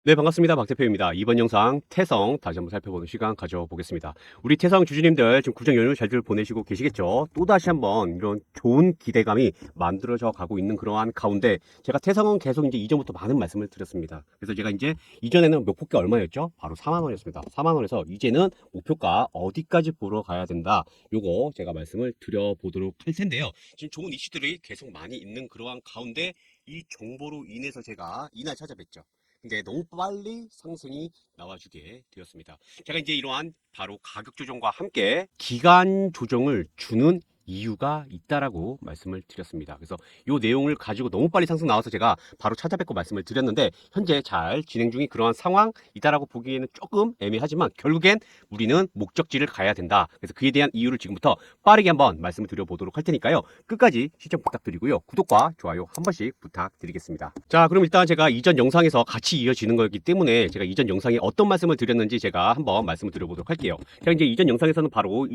네, 반갑습니다. 박 대표입니다. 이번 영상 태성 다시 한번 살펴보는 시간 가져보겠습니다. 우리 태성 주주님들 지금 구정 연휴 잘들 보내시고 계시겠죠? 또다시 한번 이런 좋은 기대감이 만들어져 가고 있는 그러한 가운데 제가 태성은 계속 이제 이전부터 많은 말씀을 드렸습니다. 그래서 제가 이제 이전에는 목표가 얼마였죠? 바로 4만 원이었습니다. 4만 원에서 이제는 목표가 어디까지 보러 가야 된다. 요거 제가 말씀을 드려보도록 할 텐데요. 지금 좋은 이슈들이 계속 많이 있는 그러한 가운데 이 정보로 인해서 제가 이날 찾아뵀죠. 근데 너무 빨리 상승이 나와주게 되었습니다. 제가 이제 이러한 바로 가격 조정과 함께 기간 조정을 주는 이유가 있다라고 말씀을 드렸습니다. 그래서 이 내용을 가지고 너무 빨리 상승 나와서 제가 바로 찾아뵙고 말씀을 드렸는데 현재 잘 진행 중인 그러한 상황이다라고 보기에는 조금 애매하지만 결국엔 우리는 목적지를 가야 된다. 그래서 그에 대한 이유를 지금부터 빠르게 한번 말씀을 드려보도록 할 테니까요. 끝까지 시청 부탁드리고요. 구독과 좋아요 한 번씩 부탁드리겠습니다. 자, 그럼 일단 제가 이전 영상에서 같이 이어지는 거기 때문에 제가 이전 영상에 어떤 말씀을 드렸는지 제가 한번 말씀을 드려보도록 할게요. 제가 이제 이전 영상에서는 바로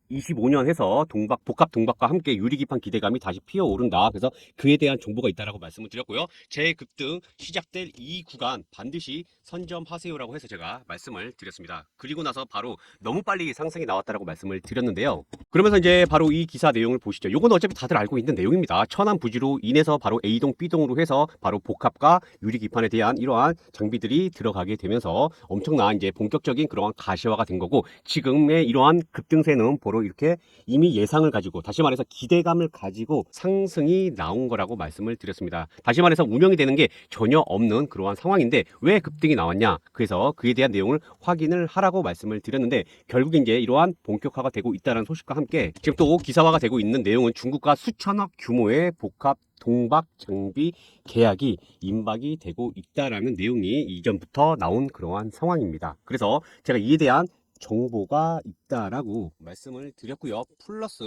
2025년 해서 복합 동박과 함께 유리기판 기대감이 다시 피어오른다. 그래서 그에 대한 정보가 있다라고 말씀을 드렸고요. 재급등 시작될 이 구간 반드시 선점하세요라고 해서 제가 말씀을 드렸습니다. 그리고 나서 바로 너무 빨리 상승이 나왔다라고 말씀을 드렸는데요. 그러면서 이제 바로 이 기사 내용을 보시죠. 요건 어차피 다들 알고 있는 내용입니다. 천안 부지로 인해서 바로 A동, B동으로 해서 바로 복합과 유리기판에 대한 이러한 장비들이 들어가게 되면서 엄청난 이제 본격적인 그러한 가시화가 된 거고 지금의 이러한 급등세는 바로 이렇게 이미 예상을 가지고 다시 말해서 기대감을 가지고 상승이 나온 거라고 말씀을 드렸습니다. 다시 말해서 운영이 되는 게 전혀 없는 그러한 상황인데 왜 급등이 나왔냐? 그래서 그에 대한 내용을 확인을 하라고 말씀을 드렸는데 결국 이제 이러한 본격화가 되고 있다는 소식과 함께 지금 또 기사화가 되고 있는 내용은 중국과 수천억 규모의 복합 동박 장비 계약이 임박이 되고 있다라는 내용이 이전부터 나온 그러한 상황입니다. 그래서 제가 이에 대한 정보가 있다라고 말씀을 드렸고요. 플러스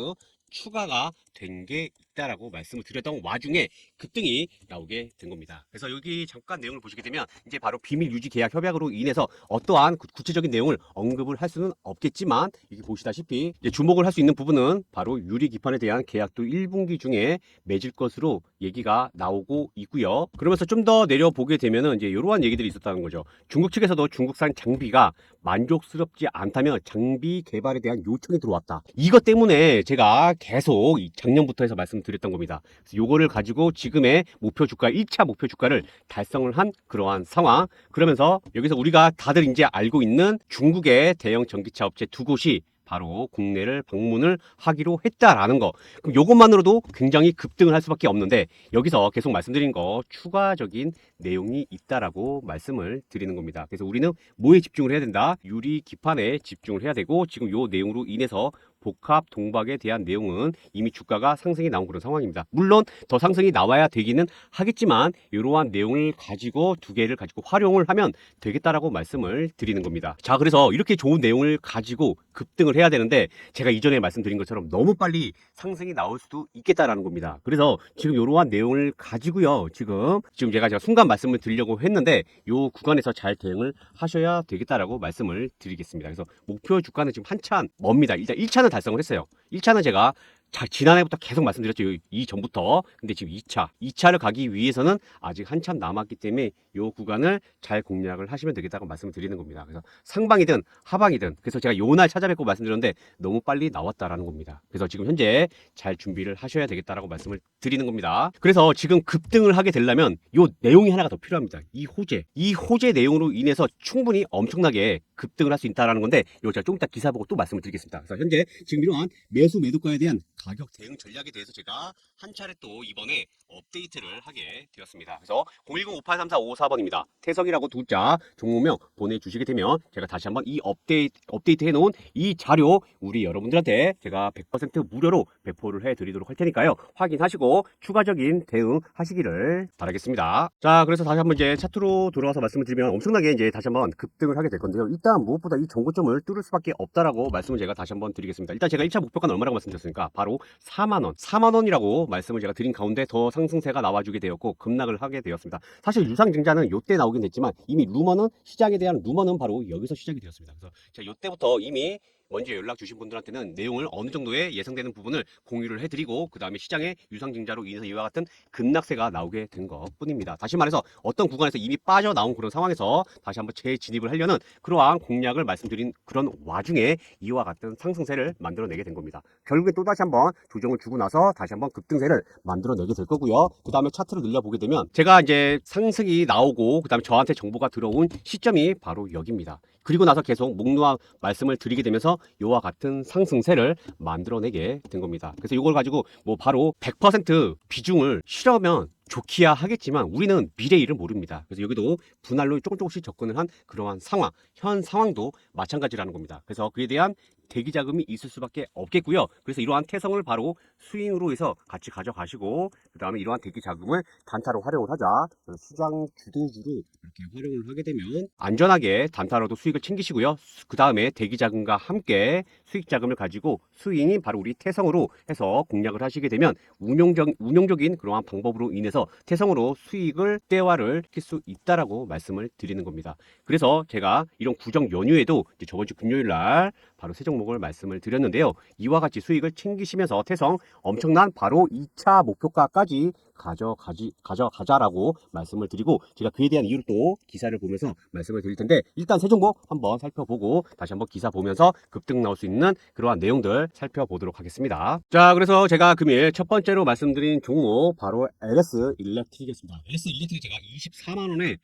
추가가 된 게 있다라고 말씀을 드렸던 와중에 급등이 나오게 된 겁니다. 그래서 여기 잠깐 내용을 보시게 되면 이제 바로 비밀 유지 계약 협약으로 인해서 어떠한 구체적인 내용을 언급을 할 수는 없겠지만 여기 보시다시피 이제 주목을 할 수 있는 부분은 바로 유리 기판에 대한 계약도 1분기 중에 맺을 것으로 얘기가 나오고 있고요. 그러면서 좀 더 내려보게 되면은 이제 이러한 얘기들이 있었다는 거죠. 중국 측에서도 중국산 장비가 만족스럽지 않다면 장비 개발에 대한 요청이 들어왔다. 이것 때문에 제가 계속 작년부터 해서 말씀드렸던 겁니다. 그래서 요거를 가지고 지금의 목표 주가 1차 목표 주가를 달성을 한 그러한 상황. 그러면서 여기서 우리가 다들 이제 알고 있는 중국의 대형 전기차 업체 두 곳이 바로 국내를 방문을 하기로 했다라는 거. 그럼 요것만으로도 굉장히 급등을 할 수밖에 없는데 여기서 계속 말씀드린 거 추가적인 내용이 있다라고 말씀을 드리는 겁니다. 그래서 우리는 뭐에 집중을 해야 된다? 유리 기판에 집중을 해야 되고 지금 요 내용으로 인해서 복합 동박에 대한 내용은 이미 주가가 상승이 나온 그런 상황입니다. 물론 더 상승이 나와야 되기는 하겠지만 이러한 내용을 가지고 두 개를 가지고 활용을 하면 되겠다라고 말씀을 드리는 겁니다. 자, 그래서 이렇게 좋은 내용을 가지고 급등을 해야 되는데 제가 이전에 말씀드린 것처럼 너무 빨리 상승이 나올 수도 있겠다라는 겁니다. 그래서 지금 이러한 내용을 가지고요. 지금 제가 순간 말씀을 드리려고 했는데 이 구간에서 잘 대응을 하셔야 되겠다라고 말씀을 드리겠습니다. 그래서 목표 주가는 지금 한참 멉니다. 일단 1차는 달성을 했어요. 1차는 제가 지난해부터 계속 말씀드렸죠. 이 전부터. 근데 지금 2차를 가기 위해서는 아직 한참 남았기 때문에 이 구간을 잘 공략을 하시면 되겠다고 말씀을 드리는 겁니다. 그래서 상방이든 하방이든 그래서 제가 요날 찾아뵙고 말씀드렸는데 너무 빨리 나왔다라는 겁니다. 그래서 지금 현재 잘 준비를 하셔야 되겠다라고 말씀을 드리는 겁니다. 그래서 지금 급등을 하게 되려면 요 내용이 하나가 더 필요합니다. 이 호재 내용으로 인해서 충분히 엄청나게 급등을 할 수 있다라는 건데 이거 제가 좀 이따 기사 보고 또 말씀을 드리겠습니다. 그래서 현재 지금 이러한 매수 매도가에 대한 가격 대응 전략에 대해서 제가 한 차례 또 이번에 업데이트를 하게 되었습니다. 그래서 010-5834-554번입니다. 태석이라고 두자 종목명 보내주시게 되면 제가 다시 한번 이 업데이트 해놓은 이 자료 우리 여러분들한테 제가 100% 무료로 배포를 해드리도록 할 테니까요. 확인하시고 추가적인 대응 하시기를 바라겠습니다. 자, 그래서 다시 한번 이제 차트로 돌아와서 말씀을 드리면 엄청나게 이제 다시 한번 급등을 하게 될 건데요. 일단 무엇보다 이 정고점을 뚫을 수밖에 없다라고 말씀을 제가 다시 한번 드리겠습니다. 일단 제가 1차 목표가는 얼마라고 말씀드렸습니까? 바로 4만원. 4만원이라고 말씀을 제가 드린 가운데 더 상승세가 나와주게 되었고 급락을 하게 되었습니다. 사실 유상증자는 요때 나오긴 했지만 이미 루머는 시장에 대한 루머는 바로 여기서 시작이 되었습니다. 그래서 제가 요때부터 이미 먼저 연락 주신 분들한테는 내용을 어느 정도의 예상되는 부분을 공유를 해드리고 그 다음에 시장의 유상증자로 인해서 이와 같은 급락세가 나오게 된 것뿐입니다. 다시 말해서 어떤 구간에서 이미 빠져나온 그런 상황에서 다시 한번 재진입을 하려는 그러한 공략을 말씀드린 그런 와중에 이와 같은 상승세를 만들어내게 된 겁니다. 결국에 또다시 한번 조정을 주고 나서 다시 한번 급등세를 만들어내게 될 거고요. 그 다음에 차트를 늘려보게 되면 제가 이제 상승이 나오고 그 다음에 저한테 정보가 들어온 시점이 바로 여기입니다. 그리고 나서 계속 목놓아 말씀을 드리게 되면서 이와 같은 상승세를 만들어내게 된 겁니다. 그래서 이걸 가지고 뭐 바로 100% 비중을 실으면 좋기야 하겠지만 우리는 미래의 일을 모릅니다. 그래서 여기도 분할로 조금씩 접근을 한 그러한 상황, 현 상황도 마찬가지라는 겁니다. 그래서 그에 대한 대기 자금이 있을 수밖에 없겠고요. 그래서 이러한 태성을 바로 스윙으로 해서 같이 가져가시고 그 다음에 이러한 대기 자금을 단타로 활용을 하자. 시장 주도주로 이렇게 활용을 하게 되면 안전하게 단타로도 수익을 챙기시고요. 그 다음에 대기 자금과 함께 수익 자금을 가지고 스윙이 바로 우리 태성으로 해서 공략을 하시게 되면 운용적인 그러한 방법으로 인해서 태성으로 수익을 대화를 시킬 수 있다라고 말씀을 드리는 겁니다. 그래서 제가 이런 구정 연휴에도 이제 저번 주 금요일 날 바로 세 종목을 말씀을 드렸는데요. 이와 같이 수익을 챙기시면서 태성 엄청난 바로 2차 목표가까지 가져가자라고 말씀을 드리고 제가 그에 대한 이유를 또 기사를 보면서 말씀을 드릴 텐데 일단 세 종목 한번 살펴보고 다시 한번 기사 보면서 급등 나올 수 있는 그러한 내용들 살펴보도록 하겠습니다. 자, 그래서 제가 금일 첫 번째로 말씀드린 종목 바로 LS 일렉트릭이었습니다. LS 일렉트릭 제가 24만 원에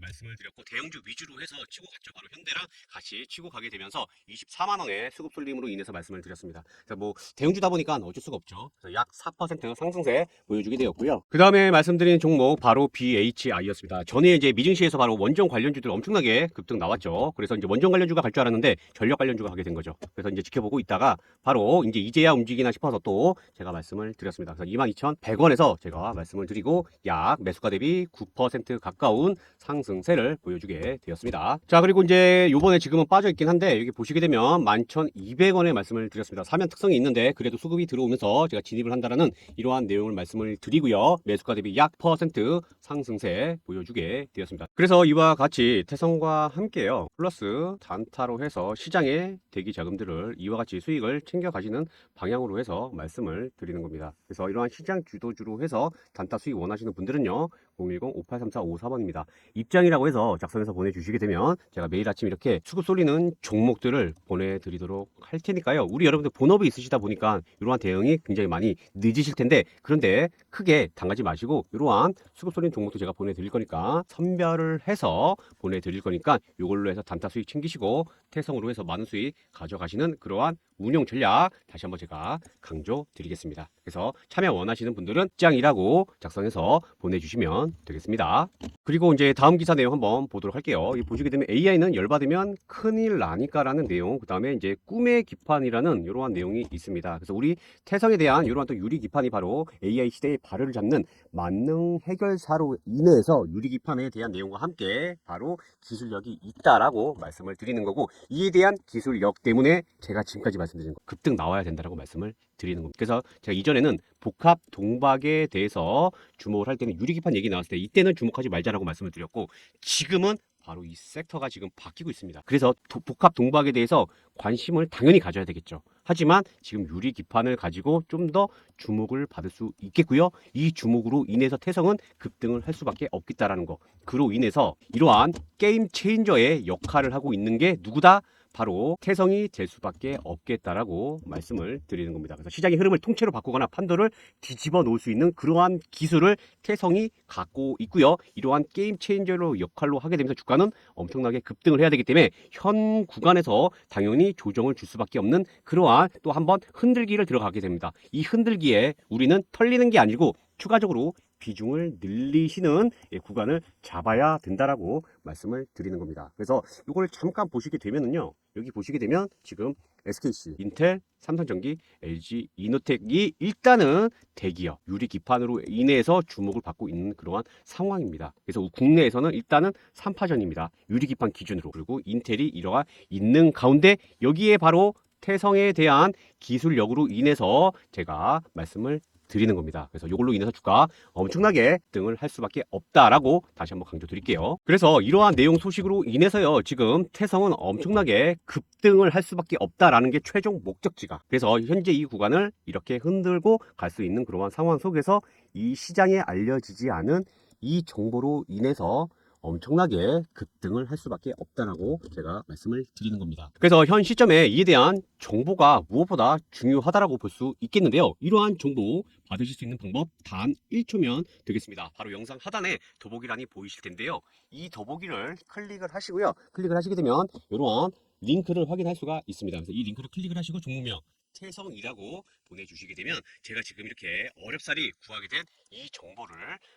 말씀을 드렸고 대형주 위주로 해서 치고 갔죠. 바로 현대랑 같이 치고 가게 되면서 24만 원의 수급 쏠림으로 인해서 말씀을 드렸습니다. 그래서 뭐 대형주다 보니까 어쩔 수가 없죠. 그래서 약 4% 상승세 보여주게 되었고요. 그 다음에 말씀드린 종목 바로 BHI였습니다. 전에 이제 미증시에서 바로 원전 관련주들 엄청나게 급등 나왔죠. 그래서 이제 원전 관련주가 갈 줄 알았는데 전력 관련주가 가게 된 거죠. 그래서 이제 지켜보고 있다가 바로 이제야 움직이나 싶어서 또 제가 말씀을 드렸습니다. 그래서 22,100원에서 제가 말씀을 드리고 약 매수가 대비 9% 가까운 상승세를 보여주게 되었습니다. 자, 그리고 이제 요번에 지금은 빠져 있긴 한데 여기 보시게 되면 11,200원에 말씀을 드렸습니다. 사면 특성이 있는데 그래도 수급이 들어오면서 제가 진입을 한다라는 이러한 내용을 말씀을 드리고요. 매수가 대비 약 퍼센트 상승세 보여주게 되었습니다. 그래서 이와 같이 태성과 함께요. 플러스 단타로 해서 시장의 대기 자금들을 이와 같이 수익을 챙겨 가시는 방향으로 해서 말씀을 드리는 겁니다. 그래서 이러한 시장 주도주로 해서 단타 수익 원하시는 분들은요. 010-5834-54번입니다. 입장이라고 해서 작성해서 보내주시게 되면 제가 매일 아침 이렇게 수급 쏠리는 종목들을 보내드리도록 할 테니까요. 우리 여러분들 본업이 있으시다 보니까 이러한 대응이 굉장히 많이 늦으실 텐데 그런데 크게 당하지 마시고 이러한 수급 쏠리는 종목도 제가 보내드릴 거니까 선별을 해서 보내드릴 거니까 이걸로 해서 단타 수익 챙기시고 태성으로 해서 많은 수익 가져가시는 그러한 운용 전략 다시 한번 제가 강조드리겠습니다. 그래서 참여 원하시는 분들은 짱이라고 작성해서 보내주시면 되겠습니다. 그리고 이제 다음 기사 내용 한번 보도록 할게요. 보시게 되면 AI는 열받으면 큰일 나니까라는 내용, 그 다음에 이제 꿈의 기판이라는 이러한 내용이 있습니다. 그래서 우리 태성에 대한 이러한 또 유리 기판이 바로 AI 시대의 발을 잡는 만능 해결사로 인해서 유리 기판에 대한 내용과 함께 바로 기술력이 있다라고 말씀을 드리는 거고 이에 대한 기술력 때문에 제가 지금까지 말씀드린 거 급등 나와야 된다라고 말씀을 드리는 겁니다. 그래서 제가 이전에는 복합 동박에 대해서 주목을 할 때는 유리기판 얘기 나왔을 때 이때는 주목하지 말자라고 말씀을 드렸고 지금은 바로 이 섹터가 지금 바뀌고 있습니다. 그래서 복합 동박에 대해서 관심을 당연히 가져야 되겠죠. 하지만 지금 유리기판을 가지고 좀 더 주목을 받을 수 있겠고요. 이 주목으로 인해서 태성은 급등을 할 수밖에 없겠다라는 거. 그로 인해서 이러한 게임 체인저의 역할을 하고 있는 게 누구다? 바로 태성이 될 수밖에 없겠다라고 말씀을 드리는 겁니다. 그래서 시장의 흐름을 통째로 바꾸거나 판도를 뒤집어 놓을 수 있는 그러한 기술을 태성이 갖고 있고요. 이러한 게임 체인저로 역할로 하게 되면서 주가는 엄청나게 급등을 해야 되기 때문에 현 구간에서 당연히 조정을 줄 수밖에 없는 그러한 또 한번 흔들기를 들어가게 됩니다. 이 흔들기에 우리는 털리는 게 아니고 추가적으로 비중을 늘리시는 구간을 잡아야 된다라고 말씀을 드리는 겁니다. 그래서 이걸 잠깐 보시게 되면은요. 여기 보시게 되면 지금 SKC, 인텔, 삼성전기, LG, 이노텍이 일단은 대기업, 유리기판으로 인해서 주목을 받고 있는 그러한 상황입니다. 그래서 국내에서는 일단은 3파전입니다. 유리기판 기준으로. 그리고 인텔이 이러한 있는 가운데 여기에 바로 태성에 대한 기술력으로 인해서 제가 말씀을 드리는 겁니다. 그래서 이걸로 인해서 주가 엄청나게 급등을 할 수밖에 없다라고 다시 한번 강조드릴게요. 그래서 이러한 내용 소식으로 인해서요, 지금 태성은 엄청나게 급등을 할 수밖에 없다라는 게 최종 목적지가. 그래서 현재 이 구간을 이렇게 흔들고 갈 수 있는 그러한 상황 속에서 이 시장에 알려지지 않은 이 정보로 인해서 엄청나게 급등을 할 수밖에 없다라고 제가 말씀을 드리는 겁니다. 그래서 현 시점에 이에 대한 정보가 무엇보다 중요하다라고 볼 수 있겠는데요. 이러한 정보 받으실 수 있는 방법 단 1초면 되겠습니다. 바로 영상 하단에 더보기란이 보이실 텐데요. 이 더보기를 클릭을 하시고요. 클릭을 하시게 되면 이러한 링크를 확인할 수가 있습니다. 그래서 이 링크를 클릭을 하시고 종목명 태성이라고 보내주시게 되면 제가 지금 이렇게 어렵사리 구하게 된 이 정보를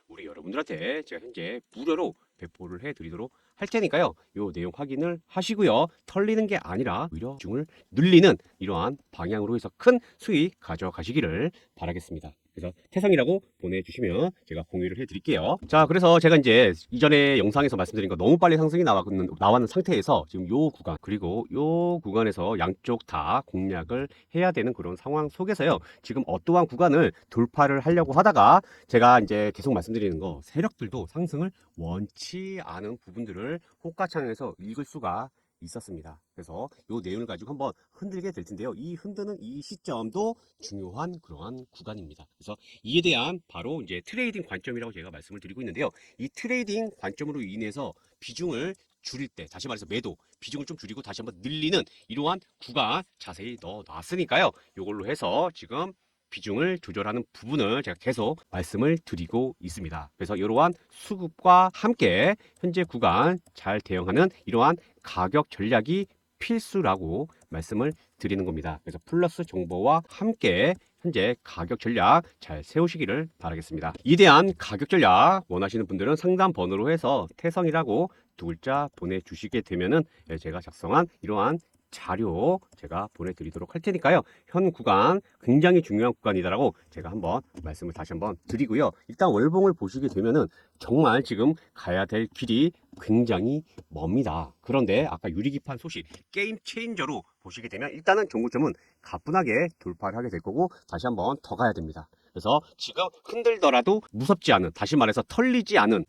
우리 여러분들한테 제가 현재 무료로 배포를 해드리도록 할 테니까요. 이 내용 확인을 하시고요. 털리는 게 아니라 오히려 비중을 늘리는 이러한 방향으로 해서 큰 수익 가져가시기를 바라겠습니다. 그래서 태성이라고 보내주시면 제가 공유를 해드릴게요. 자, 그래서 제가 이제 이전에 영상에서 말씀드린 거 너무 빨리 상승이 나왔는 상태에서 지금 요 구간 그리고 요 구간에서 양쪽 다 공략을 해야 되는 그런 상황 속에서요. 지금 어떠한 구간을 돌파를 하려고 하다가 제가 이제 계속 말씀드리는 거 세력들도 상승을 원치 않은 부분들을 호가창에서 읽을 수가 있었습니다. 그래서 이 내용을 가지고 한번 흔들게 될 텐데요. 이 흔드는 이 시점도 중요한 그러한 구간입니다. 그래서 이에 대한 바로 이제 트레이딩 관점이라고 제가 말씀을 드리고 있는데요. 이 트레이딩 관점으로 인해서 비중을 줄일 때, 다시 말해서 매도 비중을 좀 줄이고 다시 한번 늘리는 이러한 구간 자세히 넣어 놨으니까요. 이걸로 해서 지금 비중을 조절하는 부분을 제가 계속 말씀을 드리고 있습니다. 그래서 이러한 수급과 함께 현재 구간 잘 대응하는 이러한 가격 전략이 필수라고 말씀을 드리는 겁니다. 그래서 플러스 정보와 함께 현재 가격 전략 잘 세우시기를 바라겠습니다. 이에 대한 가격 전략 원하시는 분들은 상담 번호로 해서 태성이라고 두 글자 보내주시게 되면은 제가 작성한 이러한 자료 제가 보내드리도록 할 테니까요. 현 구간 굉장히 중요한 구간이다라고 제가 한번 말씀을 다시 한번 드리고요. 일단 월봉을 보시게 되면은 정말 지금 가야 될 길이 굉장히 멉니다. 그런데 아까 유리기판 소식 게임 체인저로 보시게 되면 일단은 종고점은 가뿐하게 돌파를 하게 될 거고 다시 한번 더 가야 됩니다. 그래서 지금 흔들더라도 무섭지 않은, 다시 말해서 털리지 않은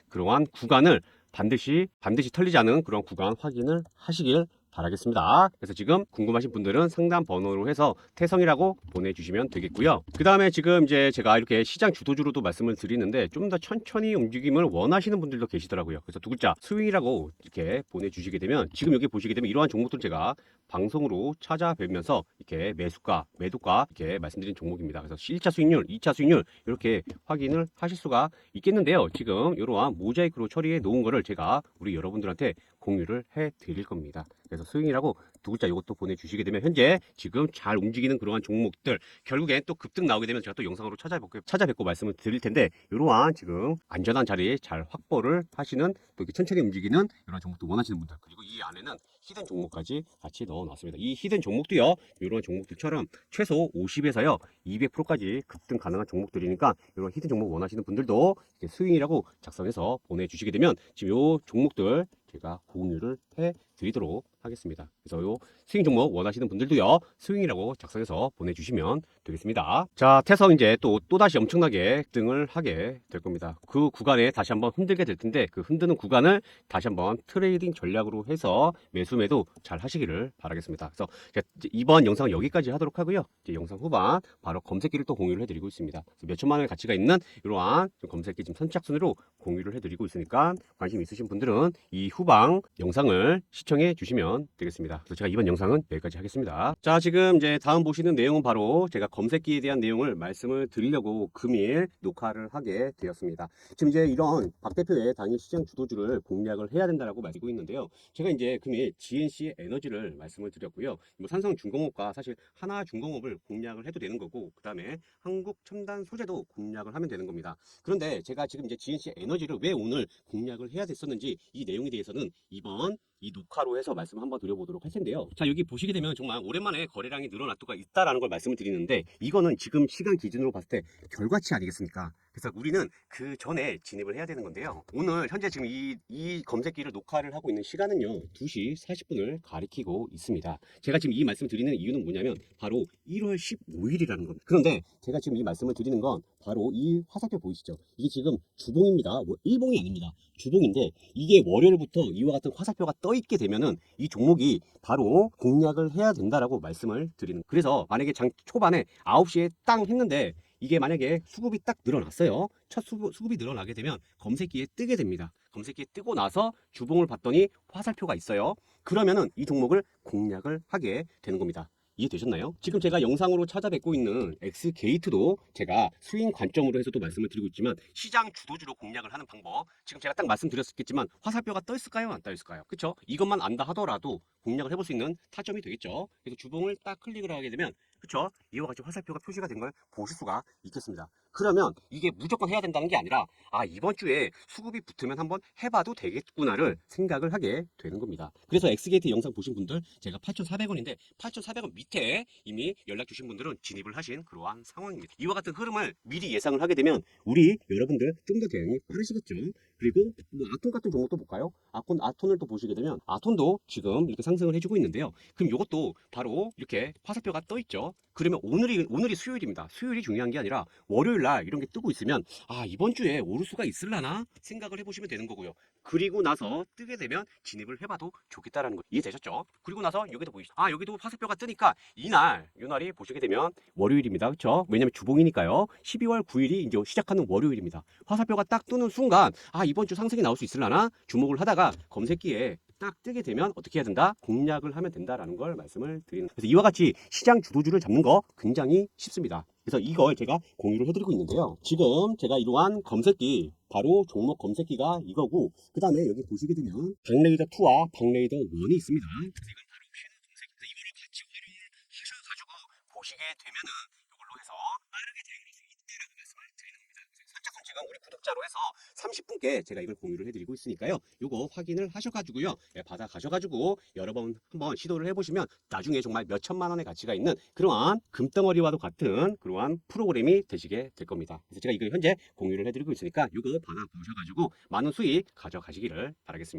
그러한 구간을 반드시 털리지 않은 그런 구간 확인을 하시길 바라겠습니다. 그래서 지금 궁금하신 분들은 상담 번호로 해서 태성이라고 보내주시면 되겠고요. 그 다음에 지금 이제 제가 이렇게 시장 주도주로도 말씀을 드리는데 좀 더 천천히 움직임을 원하시는 분들도 계시더라고요. 그래서 두 글자 스윙이라고 이렇게 보내주시게 되면 지금 여기 보시게 되면 이러한 종목들 제가 방송으로 찾아뵈면서 이렇게 매수가, 매도가 이렇게 말씀드린 종목입니다. 그래서 1차 수익률, 2차 수익률 이렇게 확인을 하실 수가 있겠는데요. 지금 이러한 모자이크로 처리해 놓은 거를 제가 우리 여러분들한테 공유를 해 드릴 겁니다. 그래서 스윙이라고 두 글자 이것도 보내주시게 되면 현재 지금 잘 움직이는 그러한 종목들 결국엔 또 급등 나오게 되면 제가 또 영상으로 찾아뵙고 말씀을 드릴 텐데 이러한 지금 안전한 자리에 잘 확보를 하시는 또 이렇게 천천히 움직이는 이런 종목도 원하시는 분들 그리고 이 안에는 히든 종목까지 같이 넣어놨습니다. 이 히든 종목도요 이런 종목들처럼 최소 50에서요 200%까지 급등 가능한 종목들이니까 이런 히든 종목 원하시는 분들도 이렇게 스윙이라고 작성해서 보내주시게 되면 지금 요 종목들 제가 공유를 해 드리도록 하겠습니다. 그래서 요 스윙 종목 원하시는 분들도요 스윙이라고 작성해서 보내주시면 되겠습니다. 자, 태성 이제 또다시 엄청나게 등을 하게 될 겁니다. 그 구간에 다시 한번 흔들게 될 텐데 그 흔드는 구간을 다시 한번 트레이딩 전략으로 해서 매수 매도 잘 하시기를 바라겠습니다. 그래서 이번 영상은 여기까지 하도록 하고요. 이제 영상 후반 바로 검색기를 또 공유를 해드리고 있습니다. 몇 천만 원의 가치가 있는 이러한 검색기 지금 선착순으로 공유를 해드리고 있으니까 관심 있으신 분들은 이 후방 영상을 시청해 주시면 되겠습니다. 그래서 제가 이번 영상은 여기까지 하겠습니다. 자, 지금 이제 다음 보시는 내용은 바로 제가 검색기에 대한 내용을 말씀을 드리려고 금일 녹화를 하게 되었습니다. 지금 이제 이런 박 대표의 당일 시장 주도주를 공략을 해야 된다라고 말하고 있는데요. 제가 이제 금일 GNC 에너지를 말씀을 드렸고요. 뭐 삼성중공업과 사실 하나중공업을 공략을 해도 되는 거고 그 다음에 한국첨단 소재도 공략을 하면 되는 겁니다. 그런데 제가 지금 이제 GNC 에너지를 왜 오늘 공략을 해야 됐었는지 이 내용에 대해서는 이번 이 녹화로 해서 말씀 한번 드려보도록 할 텐데요. 자, 여기 보시게 되면 정말 오랜만에 거래량이 늘어났다가 있다라는 걸 말씀을 드리는데 이거는 지금 시간 기준으로 봤을 때 결과치 아니겠습니까? 그래서 우리는 그 전에 진입을 해야 되는 건데요. 오늘 현재 지금 이 검색기를 녹화를 하고 있는 시간은요, 2시 40분을 가리키고 있습니다. 제가 지금 이 말씀을 드리는 이유는 뭐냐면, 바로 1월 15일이라는 겁니다. 그런데 제가 지금 이 말씀을 드리는 건 바로 이 화살표 보이시죠? 이게 지금 주봉입니다. 뭐 일봉이 아닙니다. 주봉인데, 이게 월요일부터 이와 같은 화살표가 떠 있게 되면은 이 종목이 바로 공략을 해야 된다라고 말씀을 드리는. 그래서 만약에 장 초반에 9시에 땅 했는데, 이게 만약에 수급이 딱 늘어났어요. 첫 수급이 늘어나게 되면 검색기에 뜨게 됩니다. 검색기에 뜨고 나서 주봉을 봤더니 화살표가 있어요. 그러면은 이 종목을 공략을 하게 되는 겁니다. 이해되셨나요? 지금 제가 영상으로 찾아뵙고 있는 X게이트도 제가 스윙 관점으로 해서도 말씀을 드리고 있지만, 시장 주도주로 공략을 하는 방법, 지금 제가 딱 말씀드렸겠지만 화살표가 떠 있을까요? 안 떠 있을까요? 그쵸? 이것만 안다 하더라도 공략을 해볼 수 있는 타점이 되겠죠. 그래서 주봉을 딱 클릭을 하게 되면, 그쵸? 이와 같이 화살표가 표시가 된 걸 보실 수가 있겠습니다. 그러면 이게 무조건 해야 된다는 게 아니라, 아, 이번 주에 수급이 붙으면 한번 해봐도 되겠구나를 생각을 하게 되는 겁니다. 그래서 엑스게이트 영상 보신 분들, 제가 8,400원인데 8,400원 밑에 이미 연락 주신 분들은 진입을 하신 그러한 상황입니다. 이와 같은 흐름을 미리 예상을 하게 되면 우리 여러분들 좀 더 대응이 빠르시겠죠. 그리고 뭐 아톤 같은 종목도 볼까요? 아톤을 또 보시게 되면 아톤도 지금 이렇게 상승을 해주고 있는데요. 그럼 이것도 바로 이렇게 화살표가 떠 있죠. 그러면 오늘이 수요일입니다. 수요일이 중요한 게 아니라 월요일 날 이런 게 뜨고 있으면, 아, 이번 주에 오를 수가 있을라나 생각을 해보시면 되는 거고요. 그리고 나서 뜨게 되면 진입을 해봐도 좋겠다라는 거 이해되셨죠? 그리고 나서 여기도 보이시죠? 아, 여기도 화살표가 뜨니까 이날이 보시게 되면 월요일입니다. 그렇죠? 왜냐면 주봉이니까요. 12월 9일이 이제 시작하는 월요일입니다. 화살표가 딱 뜨는 순간, 아, 이번 주 상승이 나올 수 있을라나 주목을 하다가 검색기에 딱 뜨게 되면 어떻게 해야 된다? 공략을 하면 된다라는 걸 말씀을 드리는. 그래서 이와 같이 시장 주도주를 잡는 거 굉장히 쉽습니다. 그래서 이걸 제가 공유를 해드리고 있는데요. 지금 제가 이러한 검색기, 바로 종목 검색기가 이거고, 그 다음에 여기 보시게 되면 박레이더 2와 박레이더 1이 있습니다. 그래서 이건 바로 쉐너 검색기인데, 이거를 같이 활용하셔가지고 보시게 되면은 이걸로 해서 빠르게 대응할 수 있다라고 말씀을 드리는 겁니다. 살짝금 지금 우리 구독자로 해서 30분께 제가 이걸 공유를 해드리고 있으니까요. 요거 확인을 하셔가지고요. 예, 받아 가셔가지고 여러 번 한번 시도를 해보시면 나중에 정말 몇 천만 원의 가치가 있는 그러한 금덩어리와도 같은 그러한 프로그램이 되시게 될 겁니다. 그래서 제가 이거 현재 공유를 해드리고 있으니까 요거 받아 보셔가지고 많은 수익 가져가시기를 바라겠습니다.